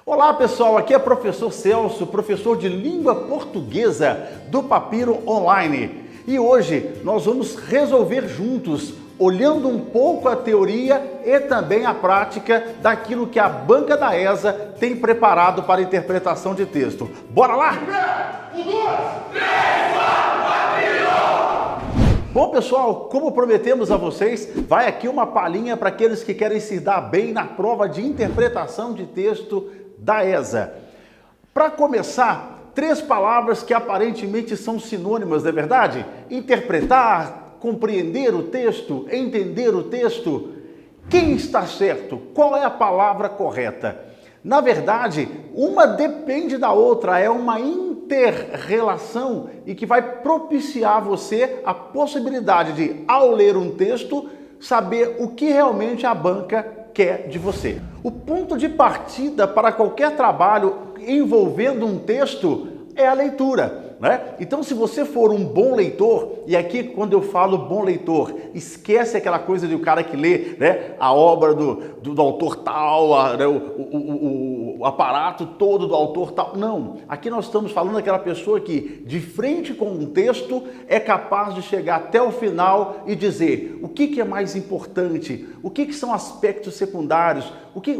Olá pessoal, aqui é professor Celso, professor de língua portuguesa do Papiro Online. E hoje nós vamos resolver juntos, olhando um pouco a teoria e também a prática daquilo que a banca da ESA tem preparado para interpretação de texto. Bora lá? 1, 2, 3, 4, Papiro! Bom pessoal, como prometemos a vocês, vai aqui uma palhinha para aqueles que querem se dar bem na prova de interpretação de texto da ESA. Para começar, 3 palavras que aparentemente são sinônimas, não é verdade? Interpretar, compreender o texto, entender o texto. Quem está certo? Qual é a palavra correta? Na verdade, uma depende da outra, é uma inter-relação e que vai propiciar você a possibilidade de, ao ler um texto, saber o que realmente a banca quer de você. O ponto de partida para qualquer trabalho envolvendo um texto é a leitura, né? Então, se você for um bom leitor, e aqui quando eu falo bom leitor, esquece aquela coisa de o cara que lê, né, a obra do autor tal, o aparato todo do autor tal. Não, aqui nós estamos falando daquela pessoa que, de frente com um texto, é capaz de chegar até o final e dizer o que é mais importante, o que são aspectos secundários,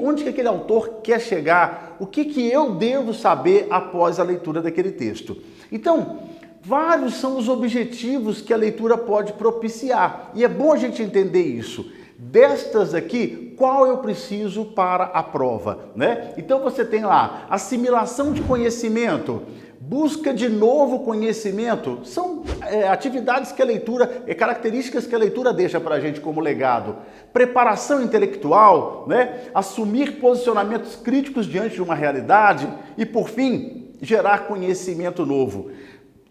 onde que aquele autor quer chegar, o que eu devo saber após a leitura daquele texto. Então, vários são os objetivos que a leitura pode propiciar, e é bom a gente entender isso. Destas aqui, qual eu preciso para a prova, né? Então você tem lá assimilação de conhecimento, busca de novo conhecimento, são atividades que a leitura, características que a leitura deixa para a gente como legado. Preparação intelectual, né? Assumir posicionamentos críticos diante de uma realidade e, por fim, gerar conhecimento novo.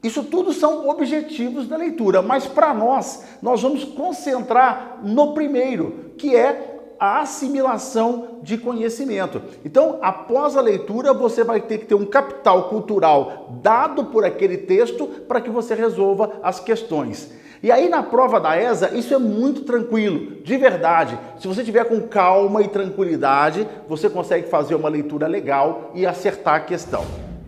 Isso tudo são objetivos da leitura, mas para nós vamos concentrar no primeiro, que é a assimilação de conhecimento. Então, após a leitura, você vai ter que ter um capital cultural dado por aquele texto para que você resolva as questões. E aí, na prova da ESA, isso é muito tranquilo, de verdade. Se você tiver com calma e tranquilidade, você consegue fazer uma leitura legal e acertar a questão.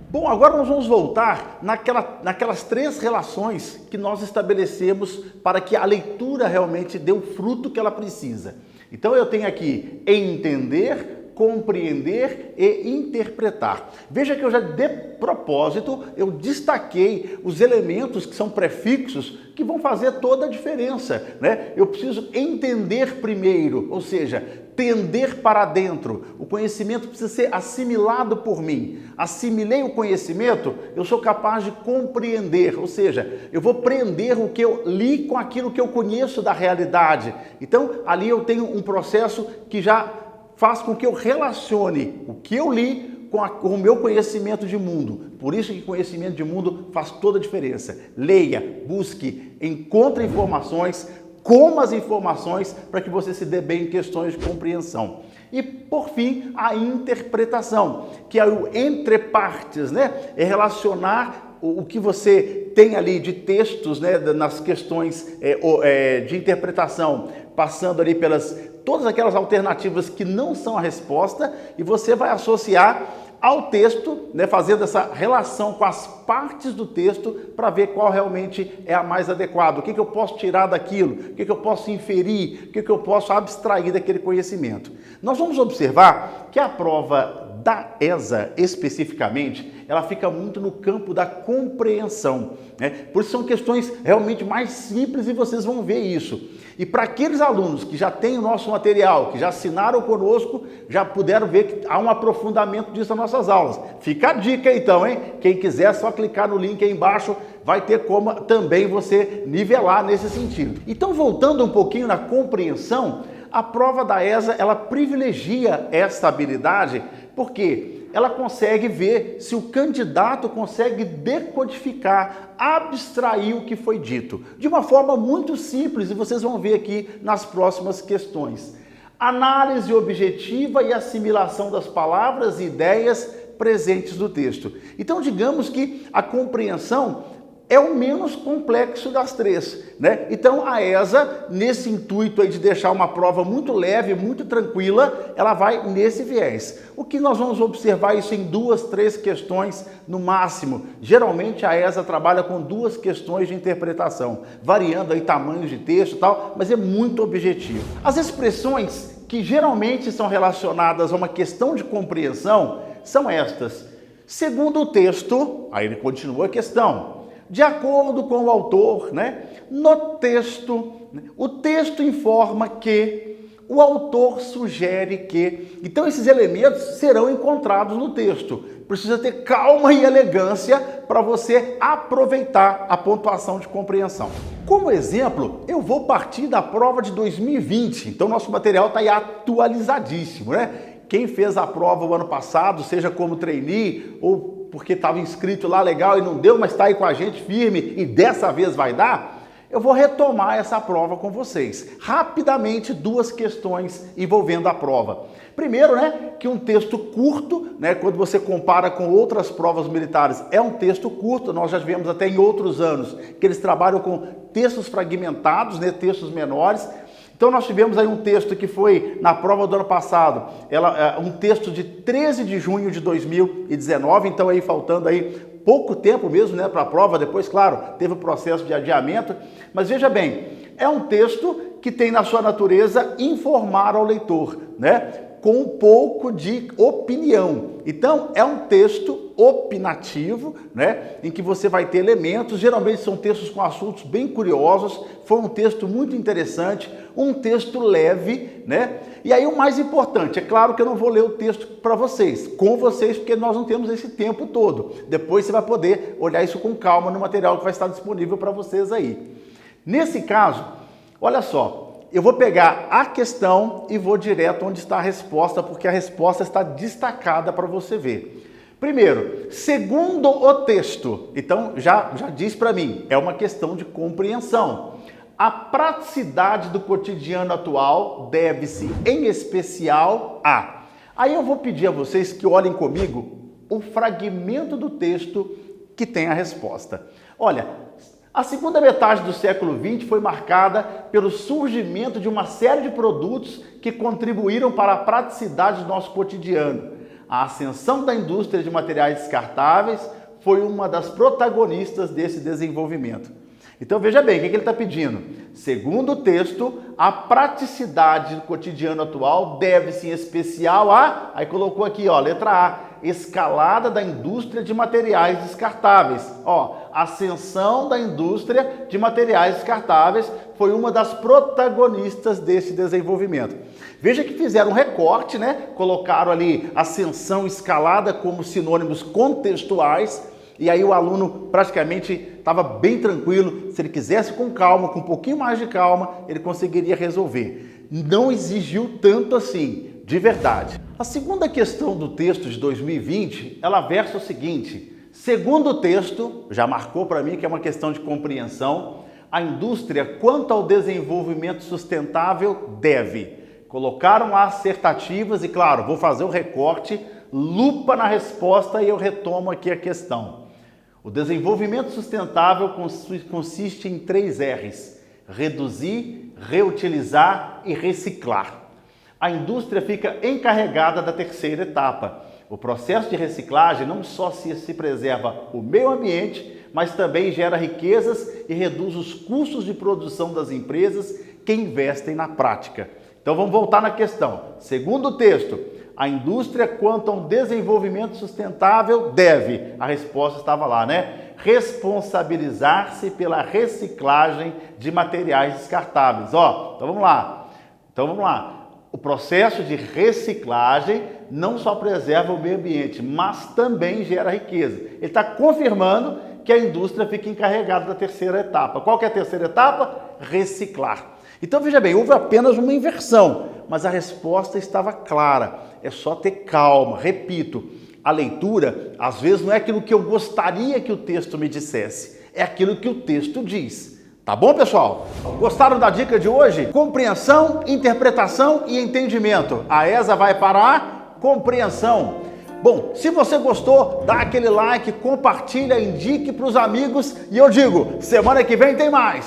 Bom, agora nós vamos voltar naquelas 3 relações que nós estabelecemos para que a leitura realmente dê o fruto que ela precisa. Então eu tenho aqui entender, compreender e interpretar. Veja que eu já de propósito, eu destaquei os elementos que são prefixos que vão fazer toda a diferença, né? Eu preciso entender primeiro, ou seja, tender para dentro. O conhecimento precisa ser assimilado por mim. Assimilei o conhecimento, eu sou capaz de compreender, ou seja, eu vou prender o que eu li com aquilo que eu conheço da realidade. Então, ali eu tenho um processo que já faz com que eu relacione o que eu li com o meu conhecimento de mundo. Por isso que conhecimento de mundo faz toda a diferença. Leia, busque, encontre informações, coma as informações para que você se dê bem em questões de compreensão. E, por fim, a interpretação, que é o entre partes, né? É relacionar o que você tem ali de textos, né, nas questões de interpretação, passando ali pelas todas aquelas alternativas que não são a resposta, e você vai associar ao texto, né, fazendo essa relação com as partes do texto para ver qual realmente é a mais adequada. O que eu posso tirar daquilo? O que eu posso inferir? O que eu posso abstrair daquele conhecimento? Nós vamos observar que a prova da ESA, especificamente, ela fica muito no campo da compreensão, né? Por isso são questões realmente mais simples e vocês vão ver isso. E para aqueles alunos que já têm o nosso material, que já assinaram conosco, já puderam ver que há um aprofundamento disso nas nossas aulas. Fica a dica então, hein? Quem quiser, é só clicar no link aí embaixo, vai ter como também você nivelar nesse sentido. Então, voltando um pouquinho na compreensão, a prova da ESA, ela privilegia essa habilidade, porque ela consegue ver se o candidato consegue decodificar, abstrair o que foi dito, de uma forma muito simples, e vocês vão ver aqui nas próximas questões. Análise objetiva e assimilação das palavras e ideias presentes no texto. Então, digamos que a compreensão é o menos complexo das três, né? Então a ESA, nesse intuito aí de deixar uma prova muito leve, muito tranquila, ela vai nesse viés. O que nós vamos observar isso em 2, 3 questões no máximo. Geralmente a ESA trabalha com 2 questões de interpretação, variando aí tamanhos de texto e tal, mas é muito objetivo. As expressões que geralmente são relacionadas a uma questão de compreensão são estas. Segundo o texto, aí ele continua a questão. De acordo com o autor, né? No texto, o texto informa que, o autor sugere que. Então esses elementos serão encontrados no texto. Precisa ter calma e elegância para você aproveitar a pontuação de compreensão. Como exemplo, eu vou partir da prova de 2020, então nosso material está aí atualizadíssimo, né? Quem fez a prova o ano passado, seja como trainee ou porque estava inscrito lá legal e não deu, mas está aí com a gente firme e dessa vez vai dar, eu vou retomar essa prova com vocês. Rapidamente, 2 questões envolvendo a prova. Primeiro, né, que um texto curto, né, quando você compara com outras provas militares, é um texto curto, nós já vimos até em outros anos que eles trabalham com textos fragmentados, né, textos menores. Então nós tivemos aí um texto que foi na prova do ano passado, um texto de 13 de junho de 2019, então aí faltando aí pouco tempo mesmo, né, para a prova. Depois, claro, teve o processo de adiamento, mas veja bem, é um texto que tem na sua natureza informar ao leitor, né, com um pouco de opinião. Então, é um texto opinativo, né, em que você vai ter elementos, geralmente são textos com assuntos bem curiosos. Foi um texto muito interessante, um texto leve, né? E aí o mais importante, é claro que eu não vou ler o texto para vocês, com vocês, porque nós não temos esse tempo todo. Depois você vai poder olhar isso com calma no material que vai estar disponível para vocês aí. Nesse caso, olha só, eu vou pegar a questão e vou direto onde está a resposta, porque a resposta está destacada para você ver. Primeiro, segundo o texto, então já diz para mim, é uma questão de compreensão. A praticidade do cotidiano atual deve-se, em especial, a... Aí eu vou pedir a vocês que olhem comigo o fragmento do texto que tem a resposta. Olha, a segunda metade do século XX foi marcada pelo surgimento de uma série de produtos que contribuíram para a praticidade do nosso cotidiano. A ascensão da indústria de materiais descartáveis foi uma das protagonistas desse desenvolvimento. Então veja bem, o que ele está pedindo? Segundo o texto, a praticidade do cotidiano atual deve-se em especial a... Aí colocou aqui, ó, letra A, escalada da indústria de materiais descartáveis. Ó, ascensão da indústria de materiais descartáveis foi uma das protagonistas desse desenvolvimento. Veja que fizeram um recorte, né? Colocaram ali ascensão, escalada como sinônimos contextuais. E aí o aluno praticamente estava bem tranquilo. Se ele quisesse com calma, com um pouquinho mais de calma, ele conseguiria resolver. Não exigiu tanto assim, de verdade. A segunda questão do texto de 2020, ela versa o seguinte. Segundo o texto, já marcou para mim que é uma questão de compreensão, a indústria, quanto ao desenvolvimento sustentável, deve. Colocaram assertativas e, claro, vou fazer o recorte, lupa na resposta e eu retomo aqui a questão. O desenvolvimento sustentável consiste em 3 R's: reduzir, reutilizar e reciclar. A indústria fica encarregada da terceira etapa. O processo de reciclagem não só se preserva o meio ambiente, mas também gera riquezas e reduz os custos de produção das empresas que investem na prática. Então vamos voltar na questão. Segundo o texto, a indústria, quanto a um desenvolvimento sustentável, deve, a resposta estava lá, né? Responsabilizar-se pela reciclagem de materiais descartáveis. Ó, então vamos lá. O processo de reciclagem não só preserva o meio ambiente, mas também gera riqueza. Ele está confirmando que a indústria fica encarregada da terceira etapa. Qual que é a terceira etapa? Reciclar. Então veja bem, houve apenas uma inversão, mas a resposta estava clara. É só ter calma. Repito, a leitura às vezes não é aquilo que eu gostaria que o texto me dissesse, é aquilo que o texto diz. Tá bom, pessoal? Gostaram da dica de hoje? Compreensão, interpretação e entendimento. A ESA vai para a compreensão. Bom, se você gostou, dá aquele like, compartilha, indique para os amigos e eu digo, semana que vem tem mais.